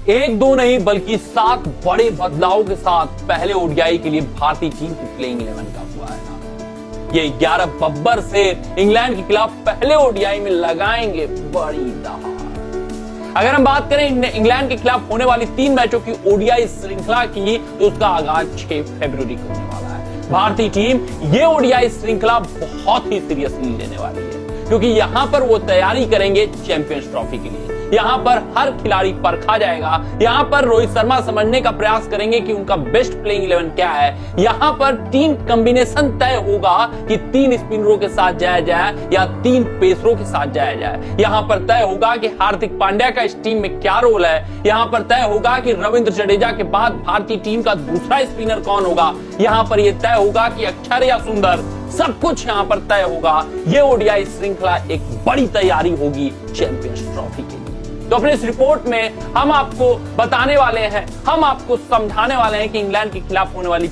एक दो नहीं बल्कि 7 बड़े बदलावों के साथ पहले ओडीआई के लिए भारतीय टीम की प्लेइंग 11 का हुआ है ना। ये 11 बब्बर से इंग्लैंड के खिलाफ पहले ओडीआई में लगाएंगे बड़ी दहाड़। अगर हम बात करें इंग्लैंड के खिलाफ होने वाली 3 मैचों की ओडीआई श्रृंखला की, तो उसका आगाज 6 फरवरी को होने वाला है। भारतीय टीम ये ओडीआई श्रृंखला बहुत ही सीरियसली लेने वाली है, क्योंकि यहां पर वो तैयारी करेंगे चैंपियंस ट्रॉफी के लिए। यहां पर हर खिलाड़ी परखा जाएगा। यहां पर रोहित शर्मा समझने का प्रयास करेंगे कि उनका बेस्ट प्लेइंग 11 क्या है। यहां पर टीम कॉम्बिनेशन तय होगा कि 3 स्पिनरों के साथ जाया जाए या 3 पेसरों के साथ जाया जाए। यहां पर तय होगा कि हार्दिक पांड्या का इस टीम में क्या रोल है। यहां पर तय होगा कि रविंद्र जडेजा के बाद भारतीय टीम का दूसरा स्पिनर कौन होगा। यहां पर यह तय होगा कि अक्षर या सुंदर, सब कुछ यहां पर तय होगा। यह ओडीआई श्रृंखला एक बड़ी तैयारी होगी चैंपियंस ट्रॉफी के लिए। तो अपने इस रिपोर्ट में हम आपको बताने वाले हैं, हम आपको समझाने वाले हैं कि इंग्लैंड के खिलाफ होने वाली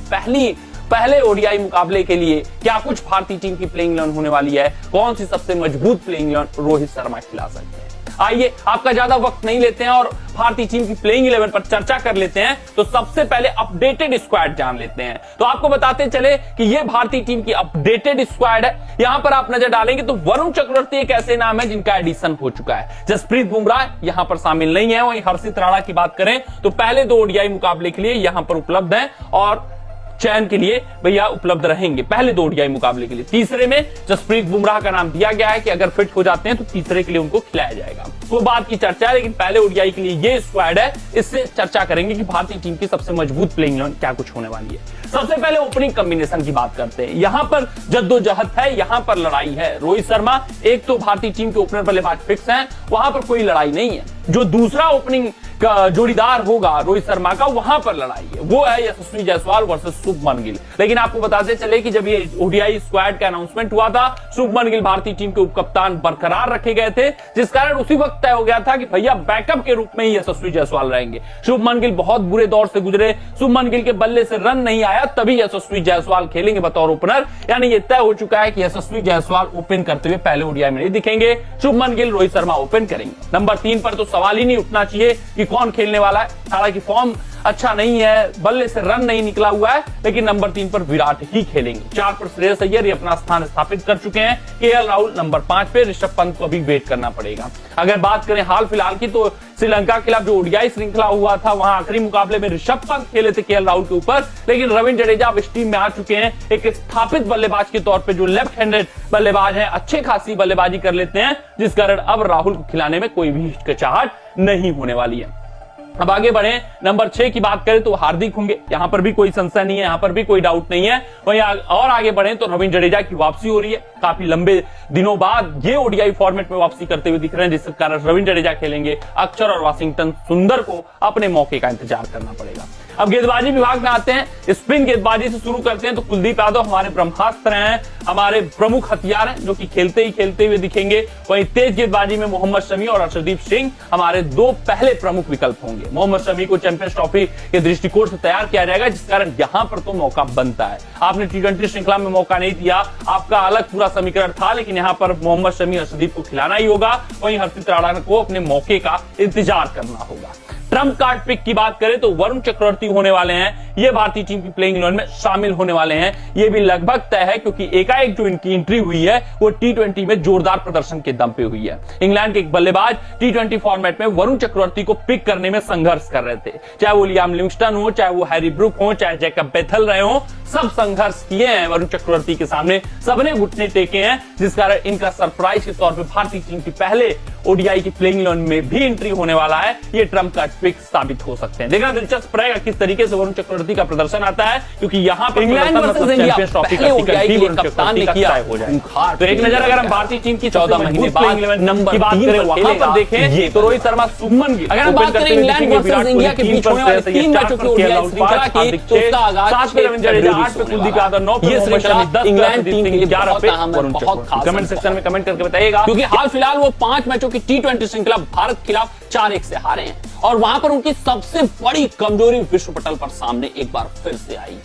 पहले ओडीआई मुकाबले के लिए क्या कुछ भारतीय टीम की प्लेइंग 11 होने वाली है, कौन सी सबसे मजबूत प्लेइंग 11 रोहित शर्मा खिला सकते हैं। आइए आपका ज्यादा वक्त नहीं लेते हैं और भारतीय टीम की प्लेइंग 11 पर चर्चा कर लेते हैं। तो सबसे पहले अपडेटेड स्क्वाड जान लेते हैं। तो आपको बताते चले कि यह भारतीय टीम की अपडेटेड स्क्वाड है। यहां पर आप नजर डालेंगे तो वरुण चक्रवर्ती एक ऐसे नाम है जिनका एडिशन हो चुका है। जसप्रीत बुमराह यहां पर शामिल नहीं है। वहीं हर्षित राणा की बात करें तो पहले 2 ओडीआई मुकाबले के लिए यहां पर उपलब्ध है और चयन के लिए भैया उपलब्ध रहेंगे पहले 2 ओडीआई मुकाबले के लिए। तीसरे में जसप्रीत बुमराह का नाम दिया गया है कि अगर फिट हो जाते हैं तो तीसरे के लिए उनको खिलाया जाएगा। वो बात की चर्चा है, लेकिन पहले ओडीआई के लिए ये स्क्वाड है। इससे चर्चा करेंगे कि भारतीय टीम की सबसे मजबूत प्लेइंग 11 क्या कुछ होने वाली है। सबसे पहले ओपनिंग कॉम्बिनेशन की बात करते हैं। यहां पर जद्दोजहद है, यहां पर लड़ाई है। रोहित शर्मा एक तो भारतीय टीम के ओपनर बल्लेबाज फिक्स हैं, वहां पर कोई लड़ाई नहीं है। जो दूसरा ओपनिंग का जोड़ीदार होगा रोहित शर्मा का, वहां पर लड़ाई है, वो है यशस्वी जायसवाल वर्सेस शुभमन गिल। लेकिन आपको बताते चले कि जब ये ओडीआई स्क्वाड का अनाउंसमेंट हुआ था, शुभमन गिल भारतीय टीम के उपकप्तान बरकरार रखे गए थे, जिस कारण उसी वक्त तय हो गया था कि भैया बैकअप के रूप में ही यशस्वी जायसवाल रहेंगे। शुभमन गिल बहुत बुरे दौर से गुजरे, शुभमन गिल के बल्ले से रन नहीं आया, तभी यशस्वी जायसवाल खेलेंगे बतौर ओपनर। यानी ये तय हो चुका है कि यशस्वी जायसवाल ओपन करते हुए पहले ओडीआई में नहीं दिखेंगे, शुभमन गिल रोहित शर्मा ओपन करेंगे। नंबर 3 पर तो सवाल ही नहीं उठना चाहिए कि कौन खेलने वाला है। हालांकि फॉर्म अच्छा नहीं है, बल्ले से रन नहीं निकला हुआ है, लेकिन नंबर 3 पर विराट ही खेलेंगे। 4 पर श्रेयस अय्यर अपना स्थान स्थापित कर चुके हैं। केएल राहुल नंबर 5 पे, ऋषभ पंत को अभी वेट करना पड़ेगा। अगर बात करें हाल फिलहाल की, तो श्रीलंका के खिलाफ जो ओडीआई श्रृंखला हुआ था, वहां आखिरी मुकाबले में ऋषभ पंत खेले थे केएल राहुल के ऊपर, लेकिन रविंद्र जडेजा अब इस टीम में आ चुके हैं एक स्थापित बल्लेबाज के तौर पे, जो लेफ्ट हैंडेड बल्लेबाज हैं, अच्छे खासी बल्लेबाजी कर लेते हैं, जिस कारण अब राहुल को खिलाने में कोई भी हिचकिचाहट नहीं होने वाली है। अब आगे बढ़े, नंबर 6 की बात करें तो हार्दिक होंगे, यहां पर भी कोई संशय नहीं है, यहां पर भी कोई डाउट नहीं है। वहीं और आगे बढ़े तो रविंद्र जडेजा की वापसी हो रही है, काफी लंबे दिनों बाद ये ओडीआई फॉर्मेट में वापसी करते हुए दिख रहे हैं, जिसके कारण रविंद्र जडेजा खेलेंगे। अक्षर और वाशिंगटन सुंदर को अपने मौके का इंतजार करना पड़ेगा। अब गेंदबाजी विभाग में आते हैं। स्पिन गेंदबाजी से शुरू करते हैं तो कुलदीप यादव हमारे ब्रह्मास्त्र हैं, हमारे प्रमुख हथियार हैं, जो कि खेलते हुए दिखेंगे। वहीं तेज गेंदबाजी में मोहम्मद शमी और अर्शदीप सिंह हमारे 2 पहले प्रमुख विकल्प होंगे। मोहम्मद शमी को चैंपियंस ट्रॉफी के दृष्टिकोण से तैयार किया जाएगा, जिस कारण यहां पर तो मौका बनता है। आपने T20 श्रृंखला में मौका नहीं दिया, आपका अलग पूरा समीकरण था, लेकिन यहां पर मोहम्मद शमी अर्शदीप को खिलाना ही होगा। वहीं हर्षित राणा को अपने मौके का इंतजार करना होगा। ट्रम्प कार्ड पिक की बात करें तो वरुण चक्रवर्ती होने वाले हैं, ये भारतीय टीम की प्लेइंग 11 में शामिल होने वाले हैं। ये भी लगभग तय है, क्योंकि एकाएक जो इनकी एंट्री हुई है वो T20 में जोरदार प्रदर्शन के दम पे हुई है। इंग्लैंड के एक बल्लेबाज T20 फॉर्मेट में वरुण चक्रवर्ती को पिक करने में संघर्ष कर रहे थे, चाहे वो लियाम लिविंगस्टन हो, चाहे वो हैरी ब्रूक हो, चाहे जैकब बेथल रहे हो, सब संघर्ष किए हैं वरुण चक्रवर्ती के सामने, सबने घुटने टेके हैं, जिस कारण इनका सरप्राइज के तौर पे भारतीय टीम की पहले ओडीआई की प्लेइंग 11 में भी एंट्री होने वाला है। ये ट्रम्प का ट्विक साबित हो सकते हैं। देखना दिलचस्प रहेगा किस तरीके से वरुण चक्रवर्ती का प्रदर्शन आता है, क्योंकि यहाँ पर इंग्लैंड वर्सेस इंडिया पहले ओडीआई के लिए कप्तान ने किया हो जाए। तो एक नजर अगर हम भारतीय टीम की 14 महीने बाद नंबर की बात करें, वहां पर देखें तो रोहित शर्मा, शुभमन गिल, अगर हम बात करें इंग्लैंड वर्सेस इंडिया के बीच होने वाले 3 मैचों की ओडीआई श्रृंखला की, तो उसका आगाज 7 पे रविंद्र जडेजा, 8 पे कुलदीप यादव, 9 पे इंग्लैंड टीम के लिए 11 पे वरुण चक्रवर्ती। कमेंट सेक्शन में कमेंट करके बताइएगा, क्योंकि हाल फिलहाल वो 5 मैचों की T20 श्रृंखला भारत के खिलाफ 4-1 से हारे हैं, और वहां पर उनकी सबसे बड़ी कमजोरी विश्व पटल पर सामने एक बार फिर से आई।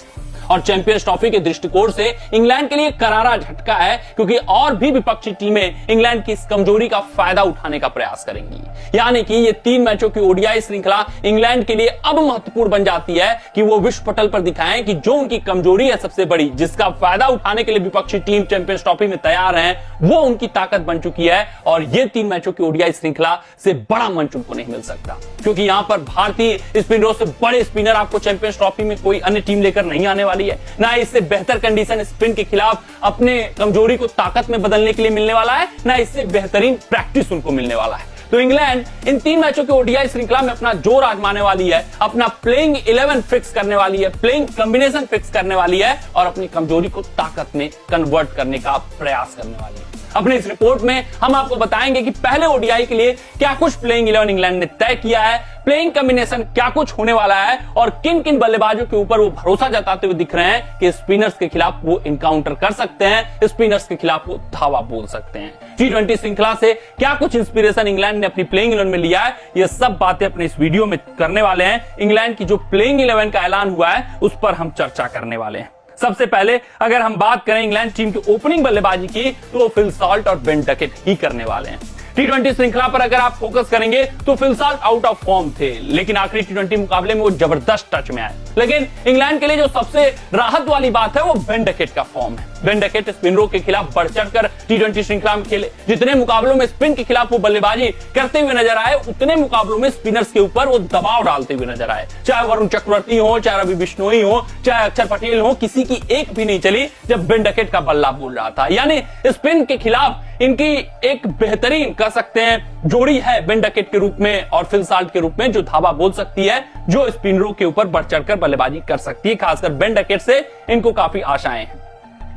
और चैंपियंस ट्रॉफी के दृष्टिकोण से इंग्लैंड के लिए करारा झटका है, क्योंकि और भी विपक्षी टीमें इंग्लैंड की इस कमजोरी का फायदा उठाने का प्रयास करेंगी। यानी कि ये 3 मैचों की ओडीआई श्रृंखला इंग्लैंड के लिए अब महत्वपूर्ण बन जाती है कि वो विश्व पटल पर दिखाएं कि जो उनकी कमजोरी है सबसे बड़ी, जिसका फायदा उठाने के लिए विपक्षी टीम चैंपियंस ट्रॉफी में तैयार है, वो उनकी ताकत बन चुकी है। और ये 3 मैचों की ओडीआई श्रृंखला से बड़ा मंच उनको नहीं मिल सकता, क्योंकि यहां पर भारतीय स्पिनरों से बड़े स्पिनर आपको चैंपियंस ट्रॉफी में कोई अन्य टीम लेकर नहीं आने वाली है। ना इससे बेहतर कंडीशन स्पिन के खिलाफ अपने कमजोरी को ताकत में बदलने के लिए मिलने वाला है, ना इससे बेहतरीन प्रैक्टिस उनको मिलने वाला है। तो इंग्लैंड इन 3 मैचों के ओडीआई श्रृंखला में अपना जोर आजमाने वाली है, अपना प्लेइंग 11 फिक्स करने वाली है, प्लेइंग कॉम्बिनेशन फिक्स करने वाली है और अपनी कमजोरी को ताकत में कन्वर्ट करने का प्रयास करने वाली है। अपने इस रिपोर्ट में हम आपको बताएंगे कि पहले ओडीआई के लिए क्या कुछ प्लेइंग 11 इंग्लैंड ने तय किया है, प्लेइंग कॉम्बिनेशन क्या कुछ होने वाला है और किन किन बल्लेबाजों के ऊपर वो भरोसा जताते हुए दिख रहे हैं कि स्पिनर्स के खिलाफ वो इनकाउंटर कर सकते हैं, स्पिनर्स के खिलाफ वो धावा बोल सकते हैं। T20 श्रृंखला से क्या कुछ इंस्पिरेशन इंग्लैंड ने अपनी प्लेइंग 11 में लिया है, ये सब बातें अपने इस वीडियो में करने वाले हैं। इंग्लैंड की जो प्लेइंग 11 का ऐलान हुआ है उस पर हम चर्चा करने वाले हैं। सबसे पहले अगर हम बात करें इंग्लैंड टीम की ओपनिंग बल्लेबाजी की, तो वो फिल सॉल्ट और बेन डकेट ही करने वाले हैं। T20 श्रृंखला पर अगर आप फोकस करेंगे तो Phil Salt out of form थे, लेकिन आखिरी T20 मुकाबले में वो जबरदस्त टच में आए। लेकिन इंग्लैंड के लिए जो सबसे राहत वाली बात है वो बेन डकेट का फॉर्म है। बेन डकेट स्पिनरों के खिलाफ बढ़ चढ़कर T20 श्रृंखला में खेले। जितने मुकाबलों में स्पिन के खिलाफ वो बल्लेबाजी करते हुए नजर आए, उतने मुकाबलों में स्पिनर्स के ऊपर वो दबाव डालते हुए नजर आए। चाहे वरुण चक्रवर्ती हो, चाहे रवि बिश्नोई हो, चाहे अक्षर पटेल हो, किसी की एक भी नहीं चली जब बेन डकेट का बल्ला बोल रहा था। यानी स्पिन के खिलाफ इनकी एक बेहतरीन कह सकते हैं जोड़ी है बेन डकेट के रूप में और फिल सॉल्ट के रूप में, जो धावा बोल सकती है, जो स्पिनरों के ऊपर बढ़ चढ़कर बल्लेबाजी कर सकती है। खासकर बेन डकेट से इनको काफी आशाएं हैं।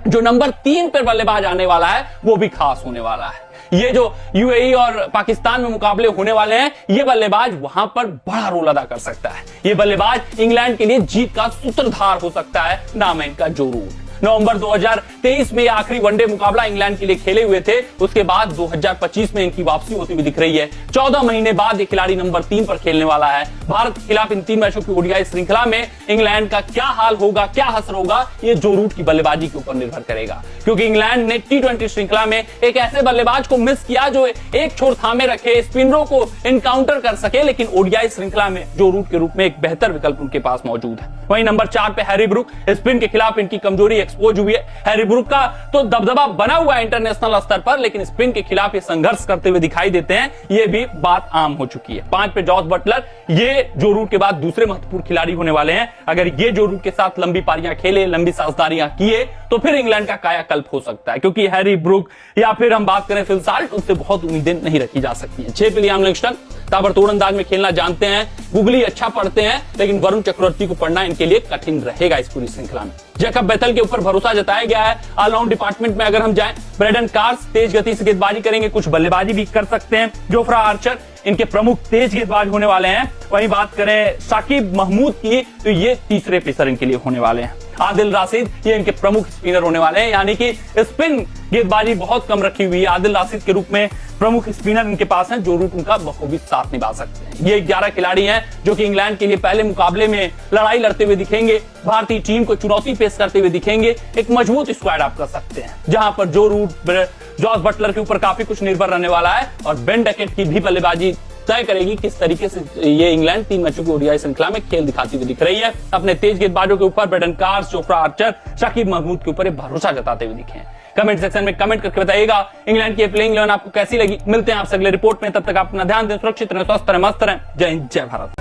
जो नंबर 3 पर बल्लेबाज आने वाला है वो भी खास होने वाला है। ये जो यूएई और पाकिस्तान में मुकाबले होने वाले हैं, ये बल्लेबाज वहां पर बड़ा रोल अदा कर सकता है। ये बल्लेबाज इंग्लैंड के लिए जीत का सूत्रधार हो सकता है। नाम है इनका जो रूट। नवंबर 2023 में आखिरी वनडे मुकाबला इंग्लैंड के लिए खेले हुए थे। उसके बाद 2025 में इनकी वापसी होती हुई दिख रही है। 14 महीने बाद ये खिलाड़ी नंबर 3 पर खेलने वाला है। भारत के खिलाफ इन 3 मैचों की ओडीआई श्रृंखला में इंग्लैंड का क्या हाल होगा, क्या असर होगा, ये जो रूट की बल्लेबाजी के ऊपर निर्भर करेगा, क्योंकि इंग्लैंड ने T20 श्रृंखला में एक ऐसे बल्लेबाज को मिस किया जो एक छोर थामे रखे, स्पिनरों को एनकाउंटर कर सके, लेकिन ओडीआई श्रृंखला में जो रूट के रूप में एक बेहतर विकल्प उनके पास मौजूद है। वहीं नंबर 4 पे हैरी ब्रूक, स्पिन के खिलाफ इनकी कमजोरी एक्सपोज हुई है। हैरी ब्रूक का तो दबदबा बना हुआ है इंटरनेशनल स्तर पर, लेकिन स्पिन के खिलाफ ये संघर्ष करते हुए दिखाई देते हैं, ये भी बात आम हो चुकी है। 5 पे जॉस बटलर, ये जो रूट के बाद दूसरे महत्वपूर्ण खिलाड़ी होने वाले हैं। अगर ये जो रूट के साथ लंबी पारियां खेले, लंबी साझेदारियां किए, तो फिर इंग्लैंड का कायाकल्प हो सकता है, क्योंकि हैरी ब्रूक या फिर हम बात करें फिल सॉल्ट, उनसे बहुत उम्मीदें नहीं रखी जा सकती हैं। 6 पे लियाम लिविंगस्टन ताबड़तोड़ अंदाज में खेलना जानते हैं, गूगली अच्छा पढ़ते हैं, लेकिन वरुण चक्रवर्ती को पढ़ना इनके लिए कठिन रहेगा इस पूरी श्रृंखला में। जैकब बेथल के ऊपर भरोसा जताया गया है। ऑलराउंड डिपार्टमेंट में अगर हम जाएं, ब्रेडन कार्स तेज गति से गेंदबाजी करेंगे, कुछ बल्लेबाजी भी कर सकते हैं। जोफ्रा आर्चर इनके प्रमुख तेज गेंदबाज होने वाले हैं। वहीं बात करें शाकिब महमूद की, तो ये तीसरे पेसर इनके लिए होने वाले हैं। आदिल राशिद ये इनके प्रमुख स्पिनर होने वाले हैं, यानी कि स्पिन गेंदबाजी बहुत कम रखी हुई है। आदिल राशिद के रूप में प्रमुख स्पिनर इनके पास हैं, जो रूट उनका बखूबी साथ निभा सकते हैं। ये 11 खिलाड़ी हैं जो कि इंग्लैंड के लिए पहले मुकाबले में लड़ाई लड़ते हुए दिखेंगे, भारतीय टीम को चुनौती पेश करते हुए दिखेंगे। एक मजबूत स्क्वाड आप कर सकते हैं, जहां पर जो रूट जॉस बटलर के ऊपर काफी कुछ निर्भर रहने वाला है और बेन डकेट की भी बल्लेबाजी तय करेगी किस तरीके से ये इंग्लैंड 3 मैचों की ओडीआई श्रृंखला में खेल दिखाती हुई दिख रही है। अपने तेज गेंदबाजों के ऊपर Brydon Carse, Jofra Archer, Saqib Mahmood के ऊपर भरोसा जताते हुए दिखे हैं। कमेंट सेक्शन में कमेंट करके बताइएगा इंग्लैंड की प्लेइंग 11 आपको कैसी लगी। मिलते हैं आपसे अगले रिपोर्ट में, तब तक आप अपना ध्यान दें, सुरक्षित रहें, स्वस्थ रहें, मस्त रहें। जय हिंद, जय भारत।